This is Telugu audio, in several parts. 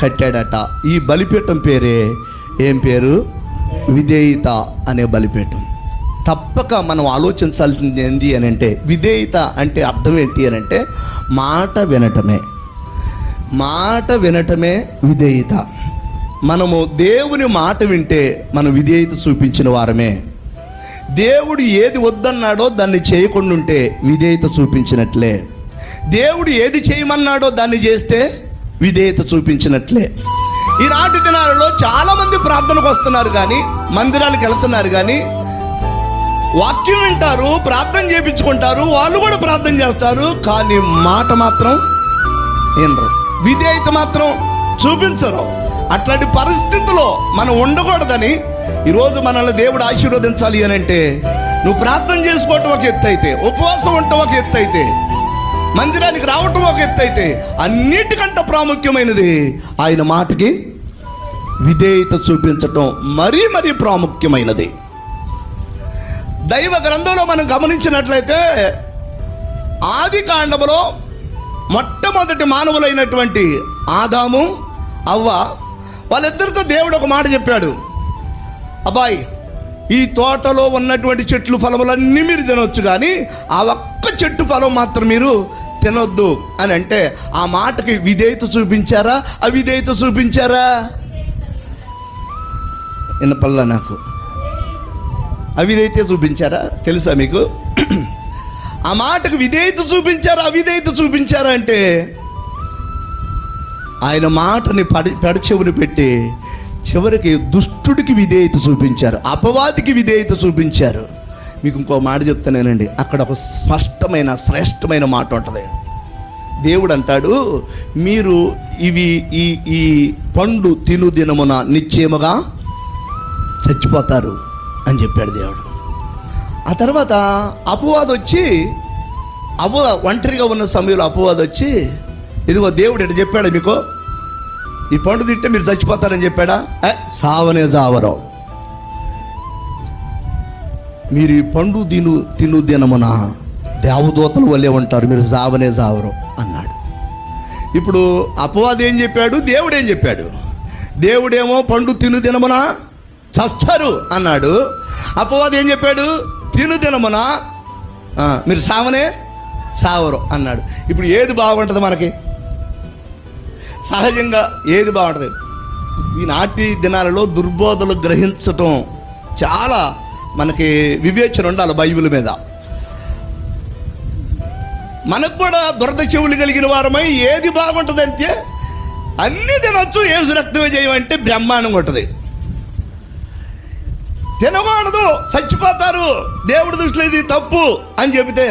కట్టాడట. ఈ బలిపీఠం పేరే ఏం పేరు? విధేయత అనే బలిపీఠం. తప్పక మనం ఆలోచించాల్సింది ఏంటి అని అంటే, విధేయత అంటే అర్థం ఏంటి అని అంటే మాట వినటమే. మాట వినటమే విధేయత. మనము దేవుని మాట వింటే మనం విధేయత చూపించిన వారమే. దేవుడు ఏది వద్దన్నాడో దాన్ని చేయకుండా ఉంటే విధేయత చూపించినట్లే. దేవుడు ఏది చేయమన్నాడో దాన్ని చేస్తే విధేయత చూపించినట్లే. ఈనాటి దినాలలో చాలామంది ప్రార్థనకు వస్తున్నారు కానీ, మందిరాలకు వెళ్తున్నారు కానీ, వాక్యం వింటారు, ప్రార్థన చేయించుకుంటారు, వాళ్ళు కూడా ప్రార్థన చేస్తారు, కానీ మాట మాత్రం వినరు, విధేయత మాత్రం చూపించరు. అట్లాంటి పరిస్థితుల్లో మనం ఉండకూడదని ఈరోజు మనల్ని దేవుడు ఆశీర్వదించాలి అని అంటే, నువ్వు ప్రార్థన చేసుకోవటం ఒక ఎత్తు అయితే, ఉపవాసం ఉండటం ఒక ఎత్తు అయితే, మందిరానికి రావటం ఒక ఎత్తు అయితే, అన్నిటికంటే ప్రాముఖ్యమైనది ఆయన మాటకి విధేయత చూపించటం మరీ మరీ ప్రాముఖ్యమైనది. దైవ గ్రంథంలో మనం గమనించినట్లయితే ఆది కాండములో మొట్టమొదటి మానవులైనటువంటి ఆదాము అవ్వ, వాళ్ళిద్దరితో దేవుడు ఒక మాట చెప్పాడు. అబ్బాయి, ఈ తోటలో ఉన్నటువంటి చెట్లు ఫలములన్నీ మీరు తినొచ్చు, కానీ ఆ ఒక్క చెట్టు ఫలం మాత్రం మీరు తినొద్దు అని అంటే, ఆ మాటకి విధేయత చూపించారా, అవిధేయత చూపించారా? వినపల్లా నాకు. అవిధేయత చూపించారా? తెలుసా మీకు? ఆ మాటకు విధేయత చూపించారా, అవిధేయత చూపించారా అంటే, ఆయన మాటని పెడచెవుని పెట్టి చివరికి దుష్టుడికి విధేయత చూపించారు, అపవాదికి విధేయత చూపించారు. మీకు ఇంకో మాట చెప్తానేనండి, అక్కడ ఒక స్పష్టమైన శ్రేష్టమైన మాట ఉంటుంది. దేవుడు అంటాడు, మీరు ఈ పండు తిను దినమున నిశ్చయముగా చచ్చిపోతారు అని చెప్పాడు దేవుడు. ఆ తర్వాత అపవాది వచ్చి, ఒంటరిగా ఉన్న సమయంలో అపవాది వచ్చి, ఇదిగో దేవుడు ఎట్లా చెప్పాడు మీకు, ఈ పండు తింటే మీరు చచ్చిపోతారని చెప్పాడా? సావనే జావరు, మీరు ఈ పండు తిను దినమున దేవదూతల వల్లే ఉంటారు, మీరు జావనే జావరు అన్నాడు. ఇప్పుడు అపవాది ఏం చెప్పాడు, దేవుడు ఏం చెప్పాడు? దేవుడేమో పండు తిను దినమున చస్తారు అన్నాడు. అపవాది ఏం చెప్పాడు? తిను దినమున మీరు సావనే సావరు అన్నాడు. ఇప్పుడు ఏది బాగుంటుంది మనకి? సహజంగా ఏది బాగుంటుంది? ఈనాటి దినాలలో దుర్బోధలు గ్రహించటం చాలా మనకి వివేచన ఉండాలి బైబిల్ మీద. మనకు కూడా దురద చెవులు కలిగిన వారమై ఏది బాగుంటుందంటే అన్నీ తినొచ్చు, యేసు రక్తమే చేయమంటే బ్రహ్మాండంగా ఉంటుంది. తినకూడదు, చచ్చిపోతారు, దేవుడి దృష్టిలో ఇది తప్పు అని చెబితే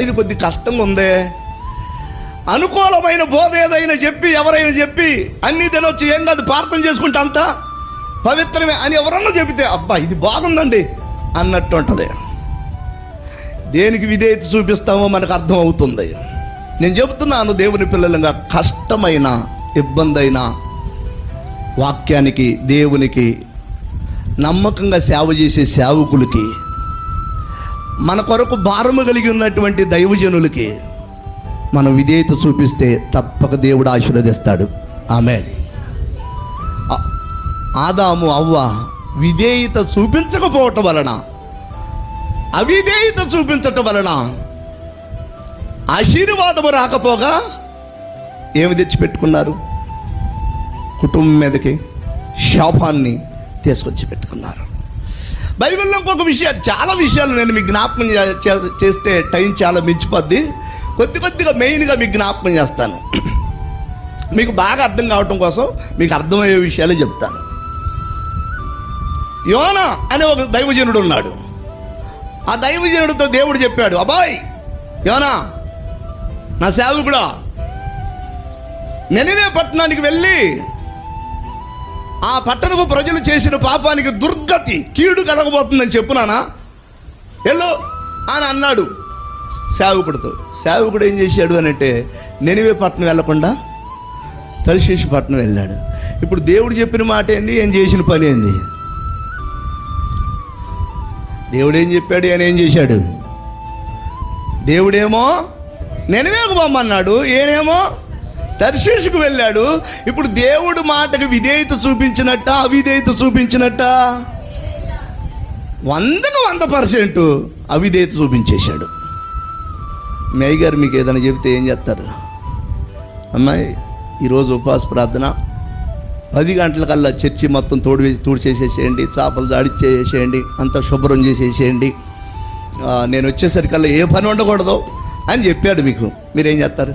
ఇది కొద్ది కష్టంగా ఉందే. అనుకూలమైన బోధ ఏదైనా చెప్పి, ఎవరైనా చెప్పి అన్నీ తినొచ్చు, ఏం కాదు, ప్రార్థన చేసుకుంటే అంతా పవిత్రమే అని ఎవరన్నా చెబితే అబ్బా ఇది బాగుందండి అన్నట్టు ఉంటుంది. దేనికి విధేయత చూపిస్తామో మనకు అర్థం అవుతుంది. నేను చెబుతున్నాను, దేవుని పిల్లలుగా కష్టమైన, ఇబ్బంది అయిన వాక్యానికి, దేవునికి నమ్మకంగా సేవ చేసే సేవకులకి, మన కొరకు భారము కలిగి ఉన్నటువంటి దైవజనులకి మనం విధేయత చూపిస్తే తప్పక దేవుడు ఆశీర్వదిస్తాడు. ఆమేన్. ఆదాము అవ్వ విధేయత చూపించకపోవటం వలన, అవిధేయత చూపించటం వలన ఆశీర్వాదము రాకపోగా ఏమి తెచ్చిపెట్టుకున్నారు? కుటుంబం మీదకి శాపాన్ని తీసుకొచ్చి పెట్టుకున్నారు. బైబిల్లో ఇంకొక విషయం, చాలా విషయాలు నేను మీకు జ్ఞాపకం చేస్తే టైం చాలా మించిపోద్ది. కొద్దిగా మెయిన్గా మీకు జ్ఞాపకం చేస్తాను, మీకు బాగా అర్థం కావటం కోసం మీకు అర్థమయ్యే విషయాలే చెప్తాను. యోనా అనే ఒక దైవజనుడు ఉన్నాడు. ఆ దైవజనుడితో దేవుడు చెప్పాడు, అబ్బాయి యోనా, నా సేవకుడా, నినివే పట్టణానికి వెళ్ళి ఆ పట్టణపు ప్రజలు చేసిన పాపానికి దుర్గతి, కీడు కలగబోతుందని చెప్పునానా, ఎల్లో అని అన్నాడు సేవకుడితో. సేవకుడు ఏం చేశాడు అని అంటే, నినివే పట్టణం వెళ్ళకుండా తర్షీషు పట్టణం వెళ్ళాడు. ఇప్పుడు దేవుడు చెప్పిన మాట ఏంది, ఏం చేసిన పని ఏంది? దేవుడు ఏం చెప్పాడు, ఆయన ఏం చేశాడు? దేవుడేమో నినివేకు పొమ్మన్నాడు, ఏనేమో తర్షీషుకు వెళ్ళాడు. ఇప్పుడు దేవుడు మాటకు విధేయత చూపించినట్ట, అవిధేయత చూపించినట్ట? 100కు 100% అవిధేయత చూపించేశాడు. మీ అయ్యగారు మీకు ఏదైనా చెబితే ఏం చేస్తారు? అమ్మాయి ఈరోజు ఉపవాస ప్రార్థన 10 గంటలకల్లా చర్చి మొత్తం తోడిచేసేసేయండి, చేపలు దాడిచ్చేసేయండి, అంతా శుభ్రం చేసేసేయండి, నేను వచ్చేసరికల్లా ఏ పని ఉండకూడదు అని చెప్పాడు మీకు. మీరేం చేస్తారు?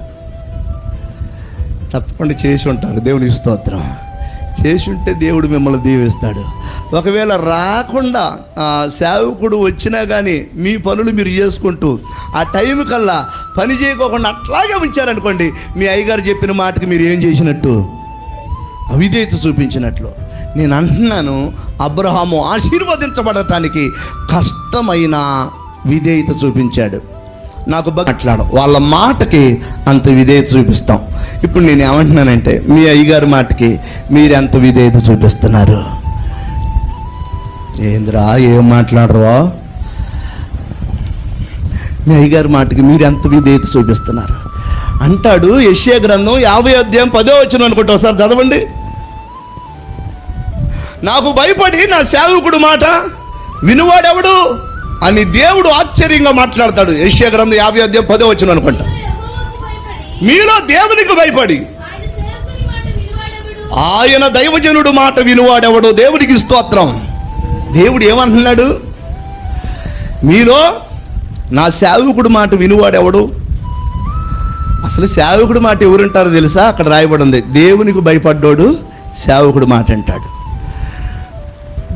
తప్పకుండా చేసి ఉంటారు. దేవునికి స్తోత్రం. చేసి ఉంటే దేవుడు మిమ్మల్ని దీవిస్తాడు. ఒకవేళ రాకుండా సేవకుడు వచ్చినా కానీ మీ పనులు మీరు చేసుకుంటూ ఆ టైం కల్లా పని చేయకోకుండా అట్లాగే ఉంచారనుకోండి, మీ అయ్యగారు చెప్పిన మాటకి మీరు ఏం చేసినట్టు? అవిధేయత చూపించినట్లు. నేను అంటున్నాను, అబ్రహాము ఆశీర్వదించబడటానికి కష్టమైన విధేయత చూపించాడు. నాకు మాట్లాడు వాళ్ళ మాటకి అంత విధేయత చూపిస్తాం. ఇప్పుడు నేను ఏమంటున్నానంటే, మీ అయ్యగారి మాటకి మీరు ఎంత విధేయత చూపిస్తున్నారు? ఏంద్రా ఏం మాట్లాడరు? మీ అయ్యగారి మాటకి మీరు ఎంత విధేయత చూపిస్తున్నారు అంటాడు. యెషయా గ్రంథం 50 అధ్యాయం 10వ వచనం అనుకుంటా, ఒకసారి చదవండి. నాకు భయపడి నా సేవకుడు మాట వినువాడెవడు అని దేవుడు ఆశ్చర్యంగా మాట్లాడతాడు. యెషయా గ్రంథం 50 అధ్యాయం 10వ వచనం అనుకుంటా. మీలో దేవునికి భయపడి ఆయన దైవజనుడు మాట వినువాడెవడు? దేవుడికి స్తోత్రం. దేవుడు ఏమంటున్నాడు? మీలో నా సేవకుడు మాట వినువాడెవడు? అసలు సేవకుడు మాట ఎవరుంటారో తెలుసా? అక్కడ రాయబడి ఉంది, దేవునికి భయపడ్డాడు సేవకుడు మాట అంటాడు.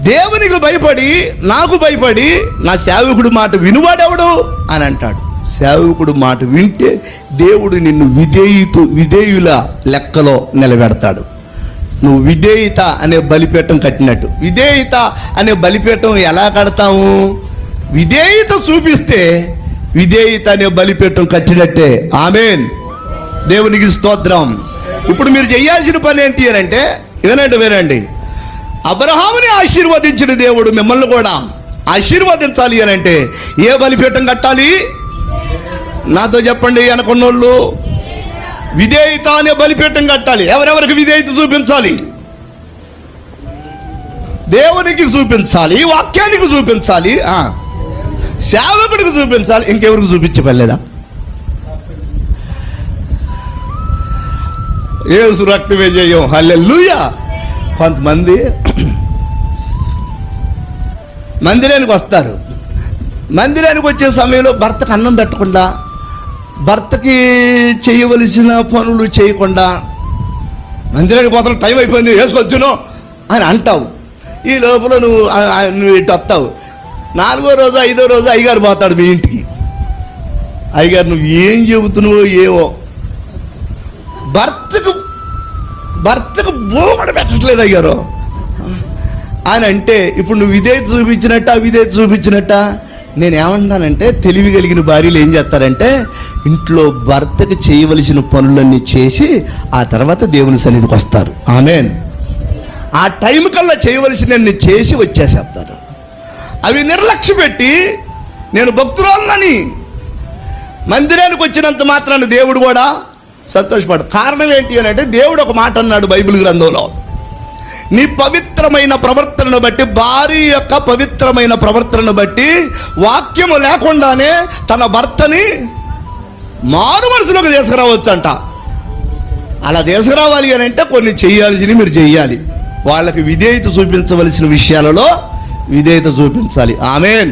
దేవునికి భయపడి, నాకు భయపడి నా సేవకుడు మాట వినువాడెవడు అని అంటాడు. సేవకుడు మాట వింటే దేవుడు నిన్ను విధేయుల లెక్కలో నిలబెడతాడు. నువ్వు విధేయత అనే బలిపీఠం కట్టినట్టు. విధేయత అనే బలిపీఠం ఎలా కడతాము? విధేయత చూపిస్తే విధేయత అనే బలిపీఠం కట్టినట్టే. ఆమేన్. దేవునికి స్తోత్రం. ఇప్పుడు మీరు చేయాల్సిన పని ఏంటి అని అంటే, వినండి, అబ్రహాముని ఆశీర్వదించిన దేవుడు మిమ్మల్ని కూడా ఆశీర్వదించాలి అని అంటే ఏ బలిపీఠం కట్టాలి? నాతో చెప్పండి అనుకున్నోళ్ళు. విధేయత అనే బలిపీఠం కట్టాలి. ఎవరెవరికి విధేయత చూపించాలి? దేవునికి చూపించాలి, వాక్యానికి చూపించాలి, సేవకుడికి చూపించాలి. ఇంకెవరికి చూపించే పర్లేదా? యేసు రక్తమే జయం. హల్లెలూయా. కొంతమంది మందిరానికి వస్తారు. మందిరానికి వచ్చే సమయంలో భర్తకు అన్నం పెట్టకుండా, భర్తకి చేయవలసిన పనులు చేయకుండా, మందిరానికి పోతాను టైం అయిపోయింది వేసుకొచ్చును అని అంటావు. ఈ లోపల నువ్వు ఇటు వస్తావు. 4వ రోజు 5వ రోజు అయ్యగారు పోతాడు మీ ఇంటికి. అయ్యగారు నువ్వు ఏం చెబుతున్నావో ఏవో, భర్తకు బోమడ పెట్టట్లేదు అయ్యారు అని అంటే, ఇప్పుడు నువ్వు విధేయత చూపించినట్ట అవిధేయత చూపించినట్ట? నేను ఏమంటున్నానంటే, తెలివి కలిగిన భార్యలు ఏం చేస్తారంటే, ఇంట్లో భర్తకు చేయవలసిన పనులన్నీ చేసి ఆ తర్వాత దేవుని సన్నిధికి వస్తారు. ఆమేన్. ఆ టైం కల్లా చేయవలసినన్ని చేసి వచ్చేసేస్తారు. అవి నిర్లక్ష్య పెట్టి నేను భక్తురాలని మందిరానికి వచ్చినంత మాత్రాన్ని దేవుడు కూడా సంతోషపడు. కారణం ఏంటి అని అంటే, దేవుడు ఒక మాట అన్నాడు బైబిల్ గ్రంథంలో, నీ పవిత్రమైన ప్రవర్తనను బట్టి, భార్య యొక్క పవిత్రమైన ప్రవర్తనను బట్టి వాక్యము లేకుండానే తన భర్తని మారు మనసులోకి తీసుకురావచ్చంట. అలా తీసుకురావాలి అని అంటే కొన్ని చేయాల్సినవి మీరు చేయాలి. వాళ్ళకి విధేయత చూపించవలసిన విషయాలలో విధేయత చూపించాలి. ఆమేన్.